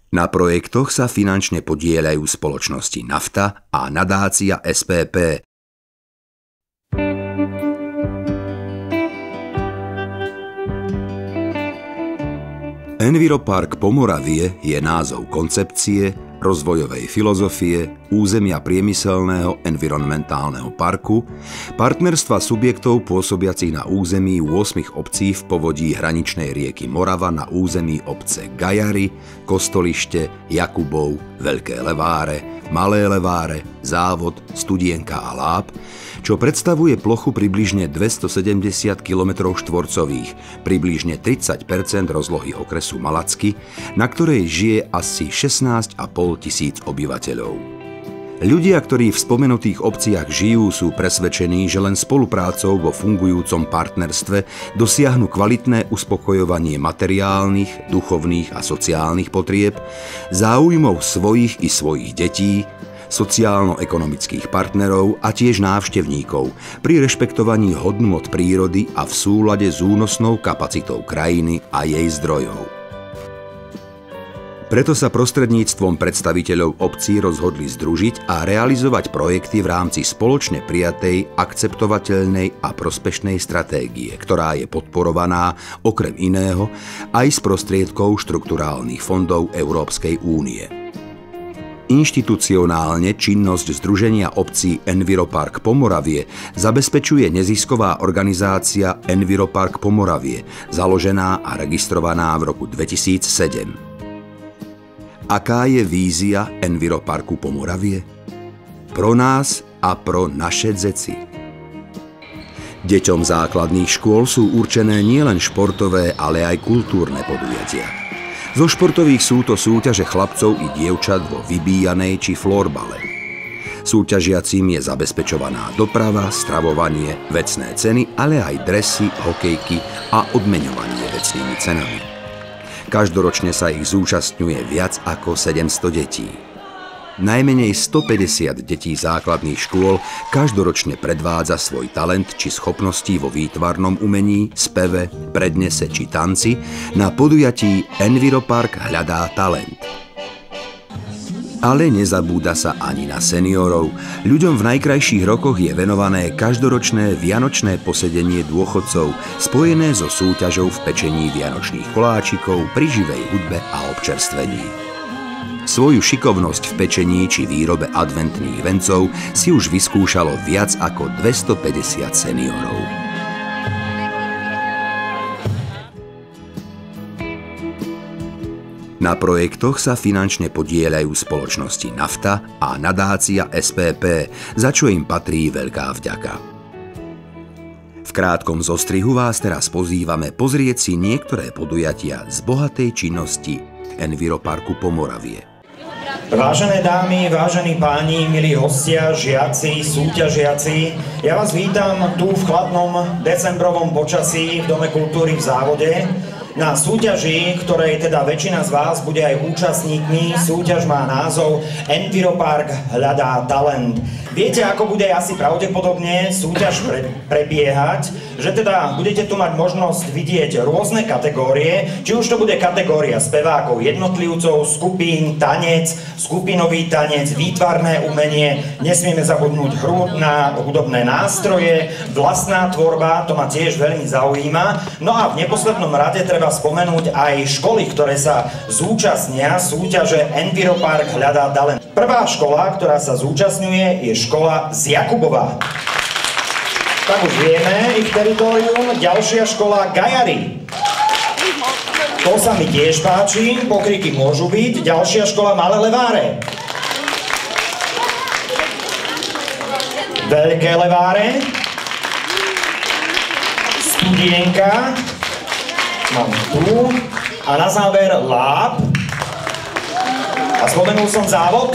Na projektoch sa finančne podieľajú spoločnosti Nafta a nadácia SPP. Enviropark Pomoravie je názov koncepcie, rozvojovej filozofie, územia priemyselného environmentálneho parku, partnerstva subjektov pôsobiacich na území 8 obcí v povodí hraničnej rieky Morava na území obce Gajary, Kostolište, Jakubov, Veľké Leváre, Malé Leváre, Závod, Studienka a Láb, čo predstavuje plochu približne 270 km², približne 30% rozlohy okresu Malacky, na ktorej žije asi 16 500 obyvateľov. Ľudia, ktorí v spomenutých obciach žijú, sú presvedčení, že len spoluprácou vo fungujúcom partnerstve dosiahnu kvalitné uspokojovanie materiálnych, duchovných a sociálnych potrieb, záujmov svojich i svojich detí, sociálno-ekonomických partnerov a tiež návštevníkov pri rešpektovaní hodnôt prírody a v súlade s únosnou kapacitou krajiny a jej zdrojov. Preto sa prostredníctvom predstaviteľov obcí rozhodli združiť a realizovať projekty v rámci spoločne prijatej, akceptovateľnej a prospešnej stratégie, ktorá je podporovaná okrem iného aj z prostriedkov štrukturálnych fondov Európskej únie. Inštitucionálne činnosť Združenia obcí Enviropark Pomoravie zabezpečuje nezisková organizácia Enviropark Pomoravie, založená a registrovaná v roku 2007. Aká je vízia Enviroparku Pomoravie? Pro nás a pro naše dzeci. Deťom základných škôl sú určené nielen športové, ale aj kultúrne podujatia. Zo športových sú to súťaže chlapcov i dievčat vo vybíjanej či florbale. Súťažiacím je zabezpečovaná doprava, stravovanie, vecné ceny, ale aj dresy, hokejky a odmeňovanie vecnými cenami. Každoročne sa ich zúčastňuje viac ako 700 detí. Najmenej 150 detí základných škôl každoročne predvádza svoj talent či schopnosti vo výtvarnom umení, speve, prednese či tanci na podujatí Enviropark hľadá talent. Ale nezabúda sa ani na seniorov. Ľuďom v najkrajších rokoch je venované každoročné vianočné posedenie dôchodcov, spojené so súťažou v pečení vianočných koláčikov pri živej hudbe a občerstvení. Svoju šikovnosť v pečení či výrobe adventných vencov si už vyskúšalo viac ako 250 seniorov. Na projektoch sa finančne podieľajú spoločnosti Nafta a nadácia SPP, za čo im patrí veľká vďaka. V krátkom zostrihu vás teraz pozývame pozrieť si niektoré podujatia z bohatej činnosti Enviroparku Pomoravie. Vážené dámy, vážení páni, milí hostia, žiaci, súťažiaci, ja vás vítam tu v chladnom decembrovom počasí v Dome kultúry v Závode na súťaži, ktorej teda väčšina z vás bude aj účastníkmi. Súťaž má názov Enviropark hľadá talent. Viete, ako bude asi pravdepodobne súťaž prebiehať, že teda budete tu mať možnosť vidieť rôzne kategórie, či už to bude kategória spevákov, jednotlivcov, skupín, tanec, skupinový tanec, výtvarné umenie, nesmieme zabudnúť hru na hudobné nástroje, vlastná tvorba, to ma tiež veľmi zaujíma. No a v neposlednom rade treba spomenúť aj školy, ktoré sa zúčastnia súťaže Enviropark hľadá talent. Prvá škola, ktorá sa zúčastňuje, je škola z Jakubova. Tak už vieme ich teritorium. Ďalšia škola Gajary. To sa mi tiež páči, pokryky môžu byť. Ďalšia škola Malé Leváre. Veľké Leváre. Studienka. Mám tu. A na záver Láb. A spomenul som Závod?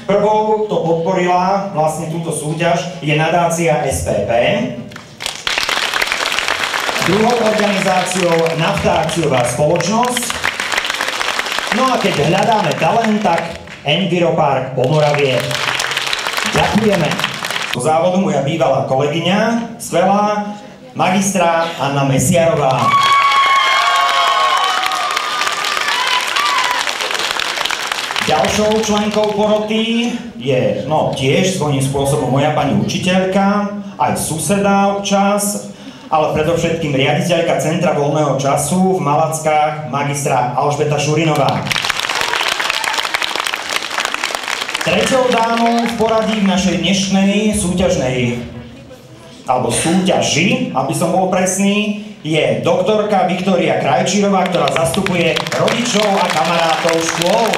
Prvou to podporila vlastne túto súťaž je nadácia SPP. Druhou organizáciou Nafta akciová spoločnosť. No a keď hľadáme talent, tak Enviropark Pomoravie. Ďakujeme. Do závodu moja bývalá kolegyňa, skvelá, magistra Anna Mesiarová. Ďalšou členkou poroty je tiež svojím spôsobom moja pani učiteľka, aj suseda občas, ale predovšetkým riaditeľka Centra voľného času v Malackách, magistra Alžbeta Šurinová. Treťou dámou v poradí v našej dnešnej súťaži, aby som bol presný, je doktorka Viktória Krajčírová, ktorá zastupuje rodičov a kamarátov škôl.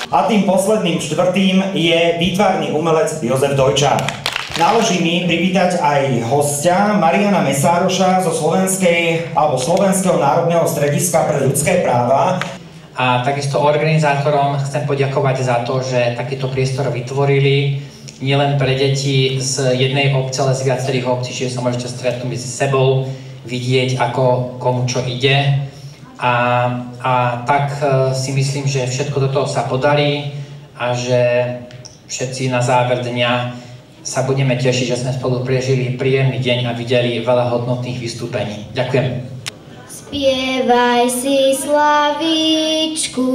A tým posledným štvrtým je výtvarný umelec Jozef Dojčák. Náleží mi privítať aj hostia Mariana Mesároša zo Slovenského národného strediska pre ľudské práva. A takisto organizátorom chcem poďakovať za to, že takýto priestor vytvorili nielen pre deti z jednej obce, ale z viacerých obcí, čiže sa môžete stretnúť medzi sebou, vidieť, ako komu čo ide. A tak si myslím, že všetko do toho sa podarí a že všetci na záver dňa sa budeme tešiť, že sme spolu prežili príjemný deň a videli veľa hodnotných vystúpení. Ďakujem. Spievaj si slavíčku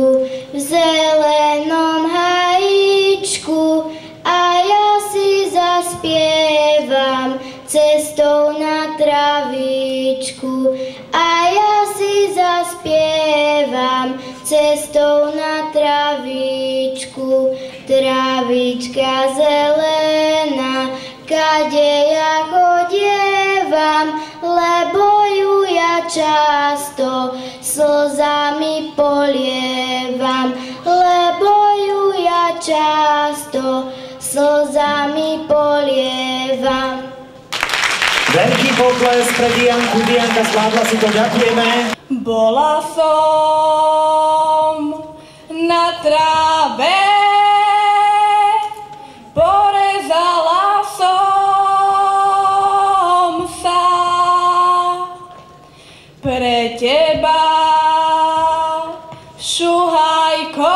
v zelenom hajíčku a ja si zaspievam cestou na travičku. A ja si zaspievam cestou na travičku. Travička zelená, kade ja chodievam, lebo ju ja často slzami polievam. Lebo ju ja často slzami polievam. Veľký potlesk pre Dianku. Dianka zvládla si to, ďakujeme. Bola som na tráve, porezala som sa pre teba, šuhajko,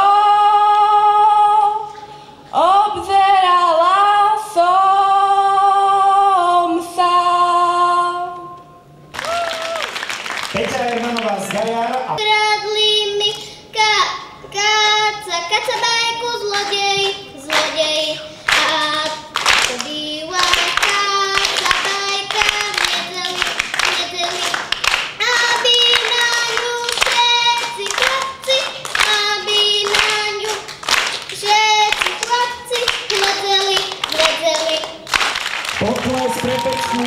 obzerala som sa. Peťa Hermanová z Gajar a Kradli mi kaca bajku zlodej a to býva kaca bajka v nedeli, aby na ňu všetci chlapci hľadeli. potlesk pre Pečku.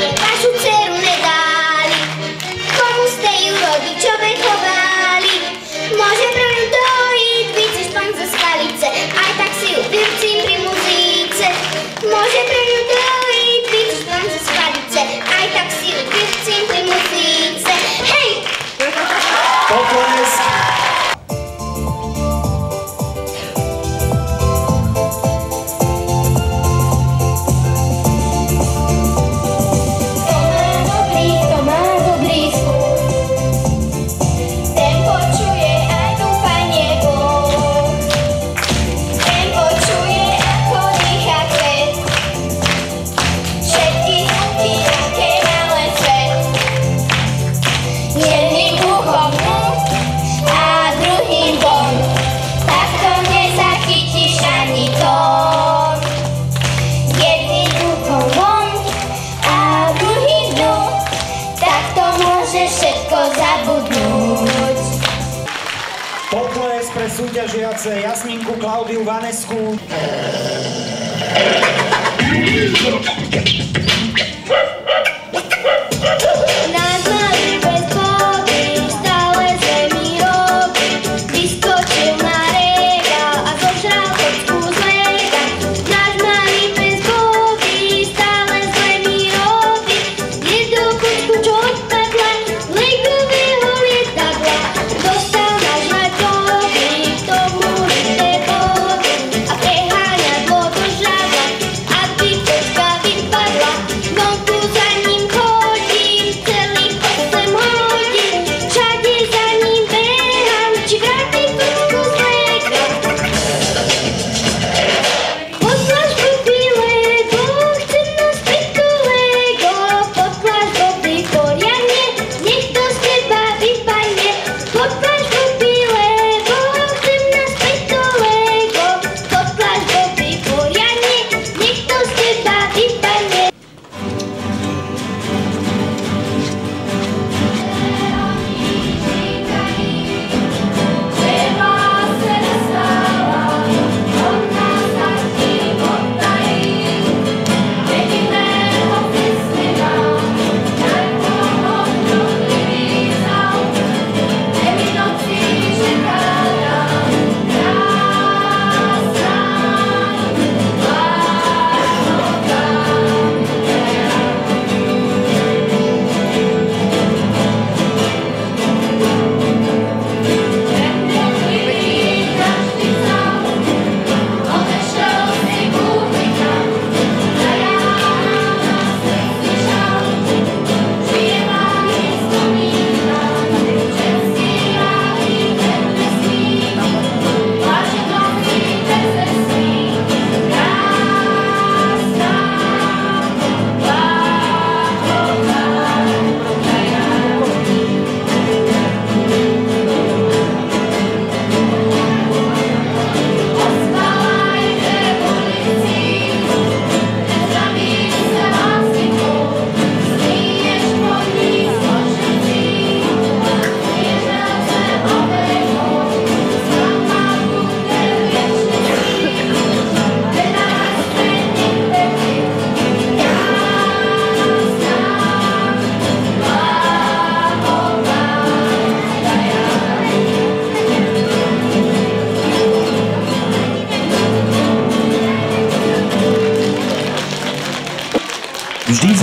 Vašu dceru nedali, komu ste ju rodičové chovali. Môže pre ňu dojiť více špan zo skalice, aj tak si ju vyvcím pri muzíce. Môže pre ňu dojiť více špan zo skalice, aj tak si ju vyvcím pri muzíce. Hej! Potlesk. Potlesk pre súťažiace Jasminku, Klaudiu, Vanesku. Náš malý pes Bobby stále zemi robí. Vyskočil na regál a zožral kocku z leda. Náš malý pes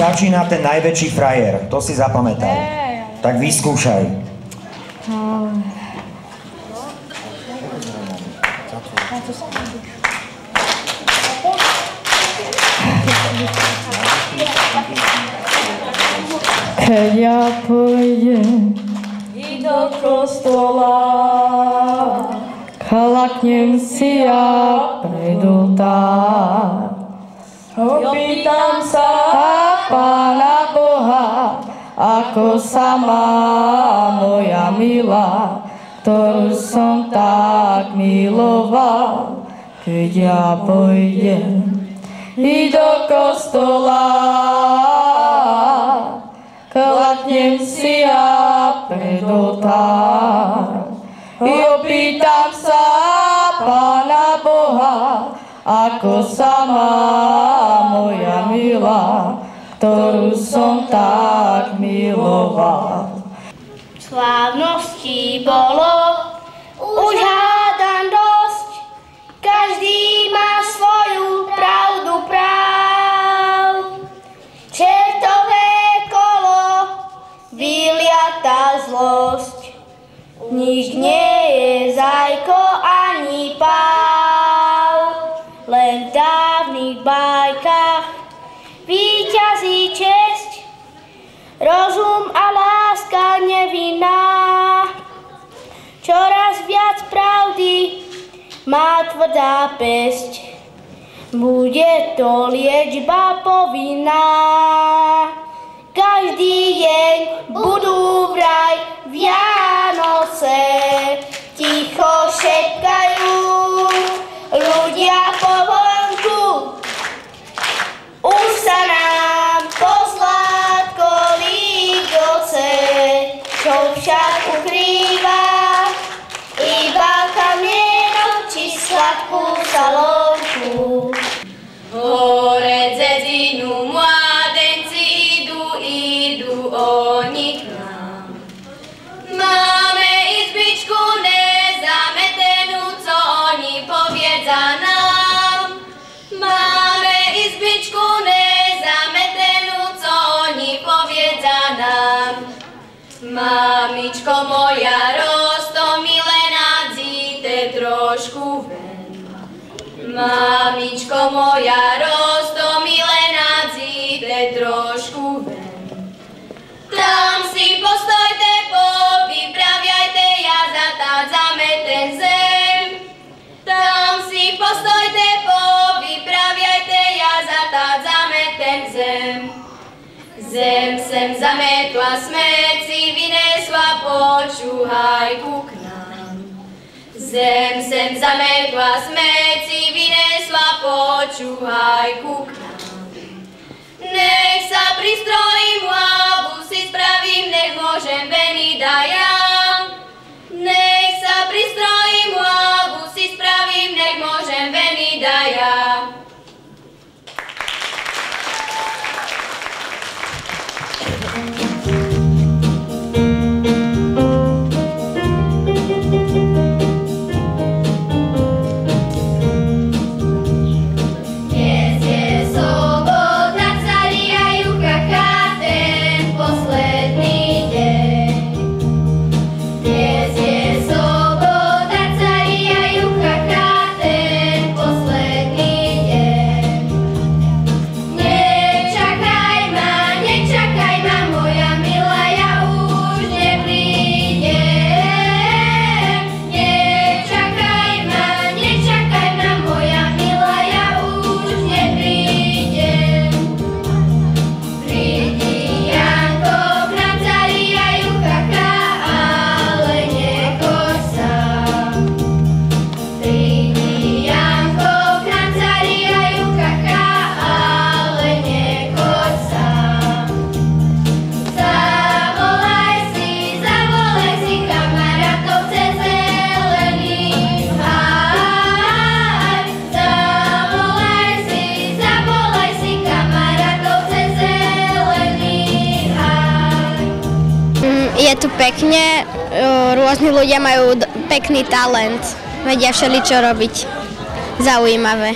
začína ten najväčší frajer, to si zapamätaj. Tak vyskúšaj. Keď ja pôjdem i do kostola, klaknem si ja pred oltár. Opýtam sa Pána Boha, ako sa má moja milá, ktorú som tak miloval. Keď ja pôjdem i do kostola, klaknem si ja pred oltár. I opýtam sa Pána Boha, ako sa má moja milá, ktorú som tak miloval. Slávností bolo už hádam dosť, každý má svoju pravdu práv. Čertové kolo, vyliatá zlosť, nik nie je zajko ani pál. Len v dávnych bajkách víťazí česť, rozum a láska nevinná. Čoraz viac pravdy má tvrdá pesť, bude to liečba povinná. Každý deň budú vraj Vianoce, ticho šepkajú ľudia po vonku. Už sa nám posladko lígoce, čo však ukrýva iba kamienok či sladkú salónku. Hore dzedzinu mládenci idú oni k nám. Máme izbičku nezametenú, co oni povedza nám. Máme izbičku nezametenú, co oni povedza nám. Mamičko moja, roztomilená, dzíte trošku ven. Mamičko moja, roztomilená, dzíte trošku ven. Tam si postojte, povypraviajte, ja zatádzame ten zem. Tam si postojte, povypraviajte, ja zatádzame ten zem. Zem sem zametla, smet si vynesla, počúhajku k nám. Zem sem zametla, smet si vynesla, počúhajku k nám. Nech sa pristrojím, hlavu si spravím, nech môžem veniť aj ja. Nech sa pristrojím, hlavu si spravím, nech môžem veniť aj ja. Je tu pekne, rôzni ľudia majú pekný talent, vedia všeličo robiť, zaujímavé.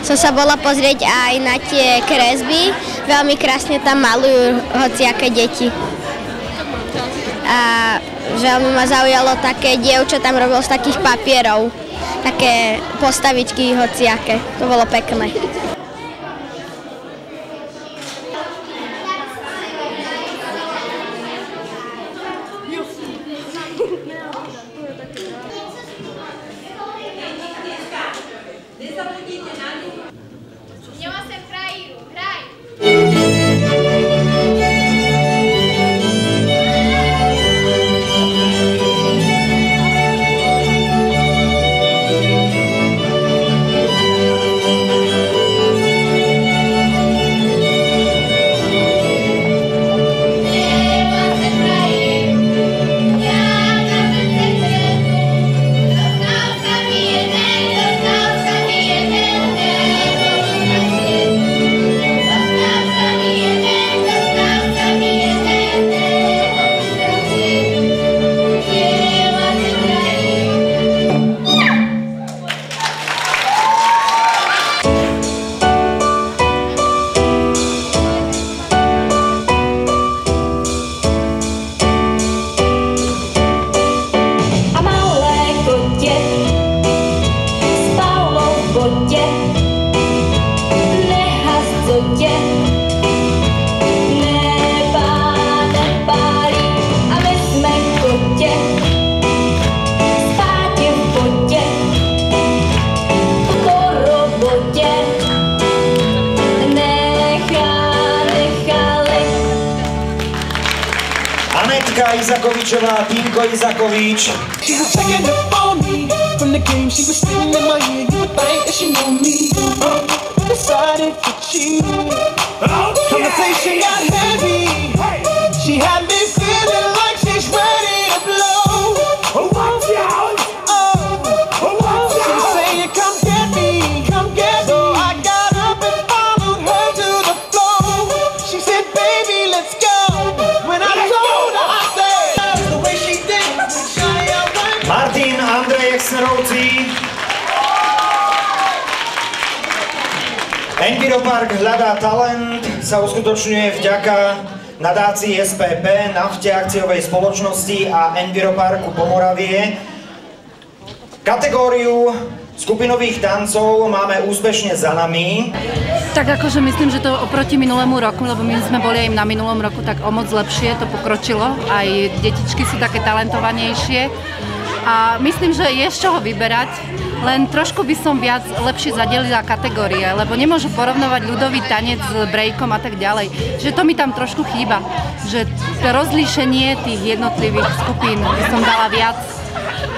Som sa bola pozrieť aj na tie kresby, Veľmi krásne tam malujú hociaké deti. A veľmi ma zaujalo také dievča, tam robilo z takých papierov. Také postavičky hociaké. To bolo pekné. Anetka Izakovičová, Týmko Izakovič. She was checking up on me from the game. She was sitting in my ear. You would think that she knew me. Decided to cheat. Conversation got heavy. She had me feeling like she's ready to blow. Watch out! She was saying, "Come get me, come get me." So I got up and followed her to the floor. She said, "Baby, let's go." When I told her, I said, the way she did, Martin, Andrej Exnerovci. Enviropark hľadá talent sa uskutočňuje vďaka nadácii SPP, Nafte akciovej spoločnosti a Enviroparku Pomoravie. Kategóriu skupinových tancov máme úspešne za nami. Tak akože myslím, že to oproti minulému roku, lebo my sme boli aj na minulom roku, tak o moc lepšie to pokročilo. Aj detičky sú také talentovanejšie. A myslím, že je z čoho vyberať, len trošku by som lepšie zadelila kategórie, lebo nemôžu porovnovať ľudový tanec s breakom a tak ďalej. Že to mi tam trošku chýba, že to rozlíšenie tých jednotlivých skupín by som dala viac.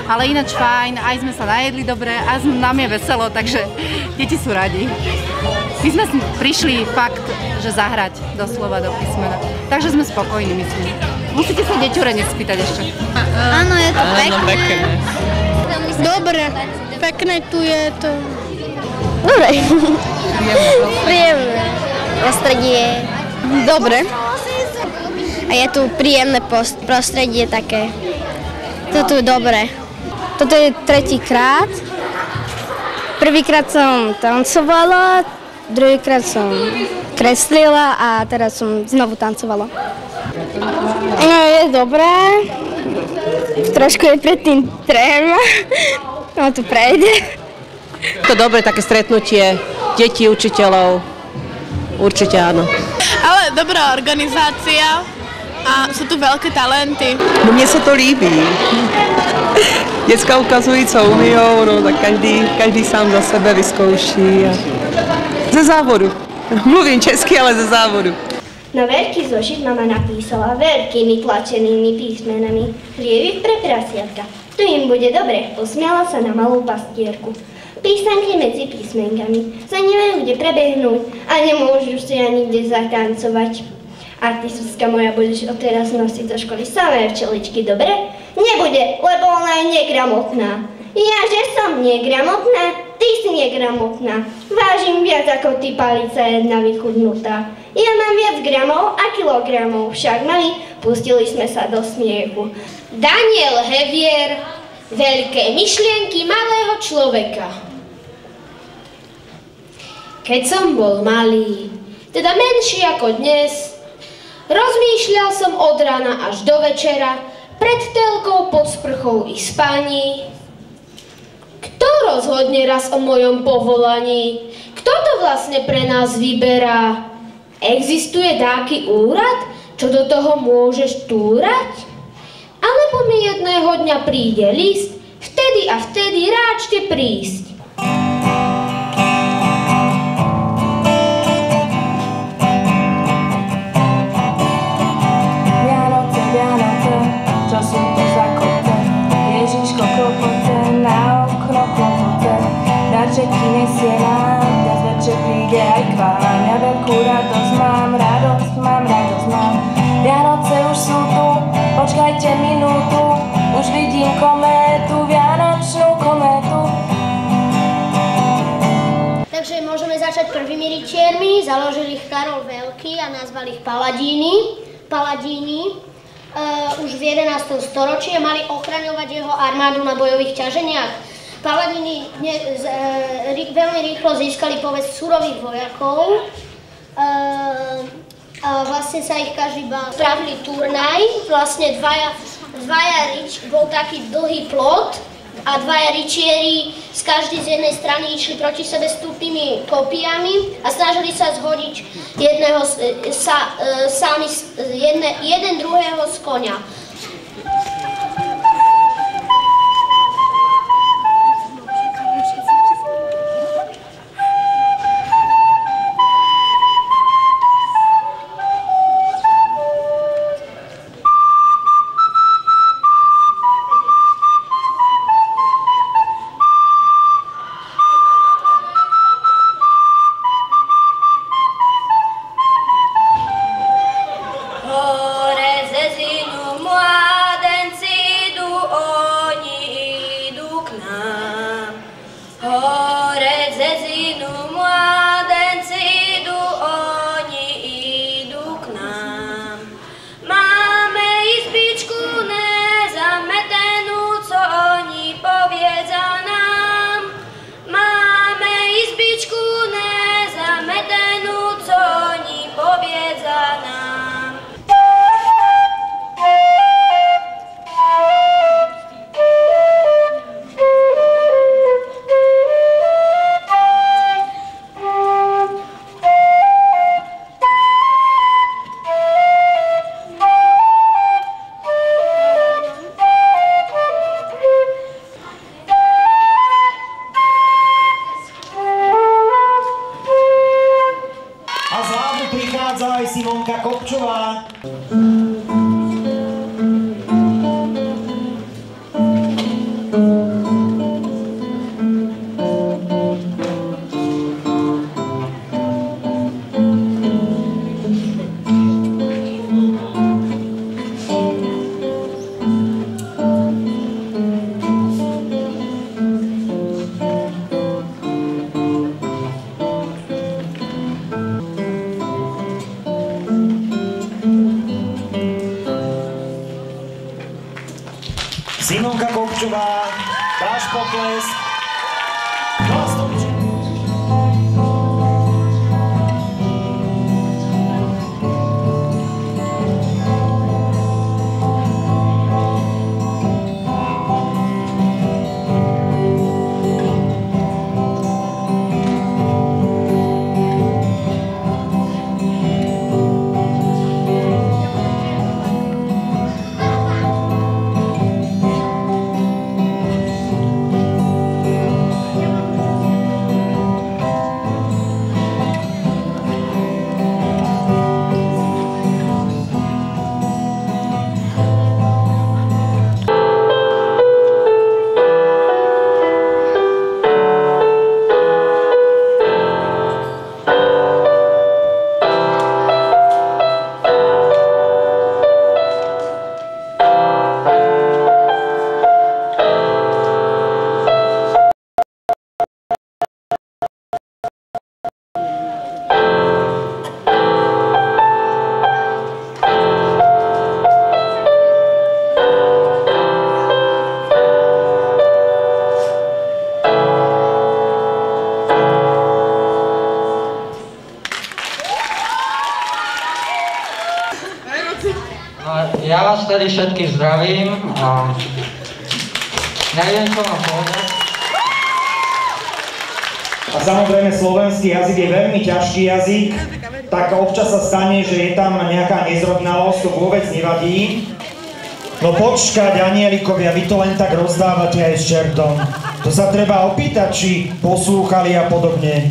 Ale ináč fajn, aj sme sa najedli dobre, a nám je veselo, takže deti sú radi. My sme prišli fakt, že zahrať doslova do písmena. Takže sme spokojní, myslím. Musíte sa deťure nespýtať ešte. Áno, je to pekné. Dobre, pekné tu je to. Dobre. Príjemné. Prostredie. Dobre. A je tu príjemné prostredie také. Toto je dobré. Toto je tretíkrát. Prvýkrát som tancovala, druhýkrát som kreslila a teraz som znovu tancovala. No, je dobré. Trošku je predtým tréma. No, to prejde. To dobre, také stretnutie detí, učiteľov. Určite áno. Ale dobrá organizácia a sú tu veľké talenty. No mne sa to líbí. Děcka ukazují, co umíjou, no tak každý sám za sebe vyzkouší. Ze závodu. Mluvím česky, ale ze závodu. Na veľký zošit mama napísala veľkými tlačenými písmenami chlievy pre prasiatka. Tu im bude dobre, posmiala sa na malú pastierku. Písanky medzi písmenkami sa nemajú kde prebehnúť a nemôžu si ani kde zatancovať. A ty, Suska moja, budeš odteraz nosiť do školy samé včeličky, dobre? Nebude, lebo ona je negramotná. Ja, že som negramotná? Ty si negramotná. Vážim viac ako ty, palica jedna vychudnutá. Ja mám viac gramov a kilogramov, však mami, pustili sme sa do smiechu. Daniel Hevier, veľké myšlienky malého človeka. Keď som bol malý, teda menší ako dnes. Rozmýšľal som od rána až do večera, pred telkou, pod sprchou i spaní. Kto rozhodne raz o mojom povolaní? Kto to vlastne pre nás vyberá? Existuje dáky úrad, čo do toho môžeš túrať? Alebo mi jedného dňa príde list, vtedy a vtedy ráčte prísť. Vianoce, Vianoce, čo sú to za kote? Ježiško klopote, na okno klopote, darčeky nesie nám, dnes večer príde aj k vám. Ja veľkú radosť mám, radosť mám, radosť mám. Vianoce už sú tu, počkajte minútu, už vidím kométu, vianočnú kométu. Takže môžeme začať prvými rytiermi. Založil ich Karol Veľký a nazval ich Paladíni. Už v 11. storočí mali ochraňovať jeho armádu na bojových ťaženiach. Paladíni veľmi rýchlo získali povesť surových vojakov. Vlastne sa ich každý bál. Spravili turnaj, vlastne bol taký dlhý plot a dvaja rytieri z každej z jednej strany išli proti sebe s tupými kopijami a snažili sa zhodiť jeden druhého z koňa. Simonka Kopčová. Simonka Kopčová, dáš potlesk. tady všetkých zdravím a neviem, čo vám povedať. A samozrejme slovenský jazyk je veľmi ťažký jazyk, tak občas sa stane, že je tam nejaká nezrovnalosť, to vôbec nevadí. No počkať, anielikovia, vy to len tak rozdávate aj s čertom. To sa treba opýtať, či poslúchali a podobne.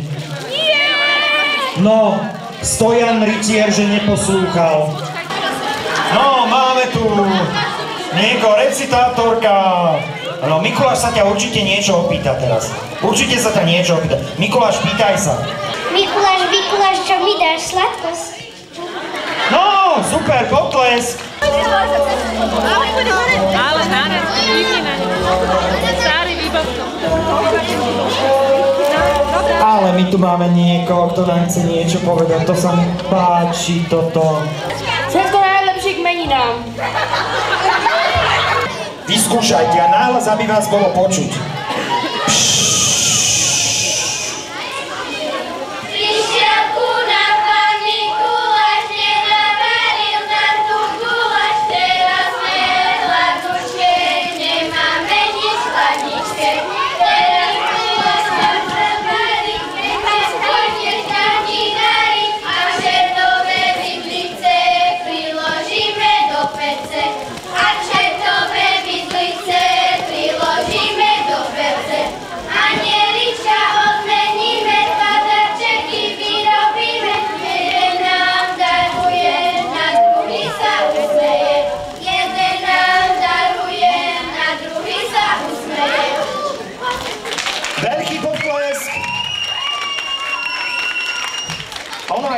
No, Stojan Rytier, že neposlúchal. No, máme tu niekoho, recitátorka. No, Mikuláš sa ťa určite niečo opýta teraz. Určite sa ťa niečo opýta. Mikuláš, pýtaj sa. Mikuláš, čo mi dáš sladkosť? No, super, potlesk. Ale nádher, píkne na ňu. Starý výbavko. Ale my tu máme niekoho, kto nám chce niečo povedať. To sa mi páči, toto. Všetko najlepšie k meninám. Vyskúšajte a náhlas, aby vás bolo počuť.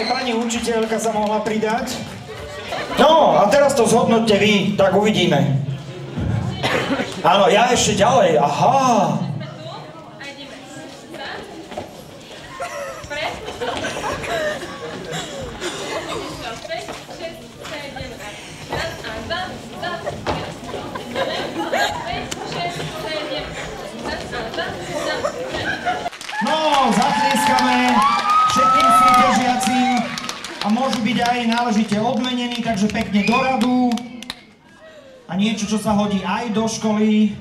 Pani učiteľka sa mohla pridať. No, a teraz to zhodnoťte vy, tak uvidíme. Áno, ja ešte ďalej, aha. No, zatlieskame všetkým súťažiacim a môžu byť aj náležite odmenení, takže pekne do radu a niečo, čo sa hodí aj do školy.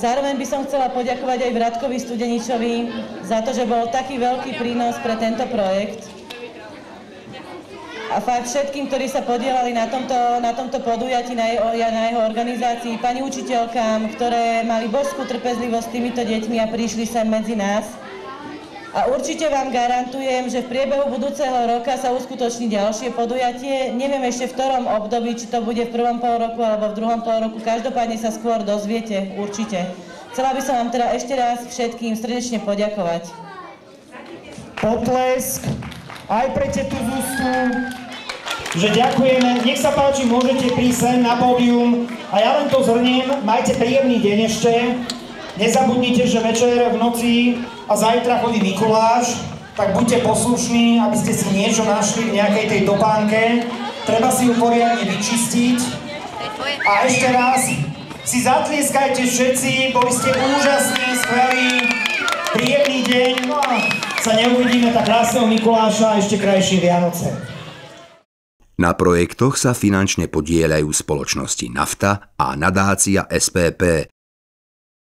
Zároveň by som chcela poďakovať aj Vratkovi Studeničovi za to, že bol taký veľký prínos pre tento projekt. A fakt všetkým, ktorí sa podielali na tomto podujatí, na jeho organizácii, pani učiteľkám, ktoré mali božskú trpezlivosť s týmito deťmi a prišli sem medzi nás. A určite vám garantujem, že v priebehu budúceho roka sa uskutoční ďalšie podujatie. Neviem ešte v ktorom období, či to bude v prvom polroku alebo v druhom polroku. Každopádne sa skôr dozviete, určite. Chcela by som vám teda ešte raz všetkým srdečne poďakovať. Potlesk aj pre tetu Zuzku, že ďakujeme. Nech sa páči, môžete prísť sem na pódium a ja len to zhrniem. Majte príjemný deň ešte. Nezabudnite, že večer v noci a zajtra chodí Mikuláš, tak buďte poslušní, aby ste si niečo našli v nejakej tej topánke. Treba si ju poriadne vyčistiť. A ešte raz si zatlieskajte všetci, boli ste úžasní, skvelí, príjemný deň. No a sa neuvidíme, tak krásneho Mikuláša a ešte krajšie Vianoce. Na projektoch sa finančne podieľajú spoločnosti Nafta a nadácia SPP.